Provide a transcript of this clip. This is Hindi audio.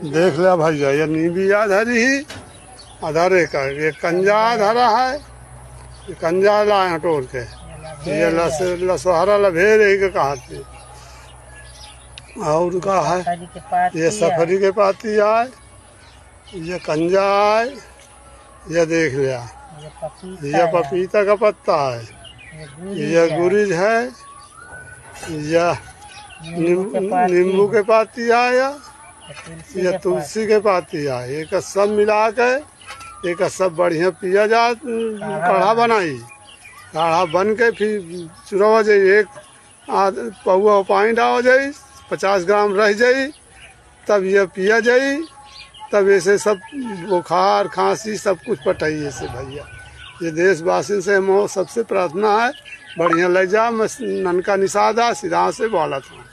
देख लिया भैया, ये नीबिया धरी ही अधर ये कंजा धरा है, ये कंजा लाए टोर के, ये लसोहरा लभेर के कहते और का है, ये सफरी के पाती आए, ये कंजा है, ये देख लिया, ये पपीता का पत्ता है, ये गुरिज है, यह नींबू के पाती आया, ये तुलसी के पाती आए, एक सब मिला के एक सब बढ़िया पिया जा, काढ़ा बनाई, काढ़ा बन के फिर चुरावा जाई, एक पौआ पानी डाल जाई, 50 ग्राम रह जाई, तब यह पिया जाई, तब ऐसे सब बुखार खांसी सब कुछ पटाई ऐसे भैया। ये देशवासी से हम सबसे प्रार्थना है, बढ़िया ले जा, मैं ननका निषादा सीधा से बोला था।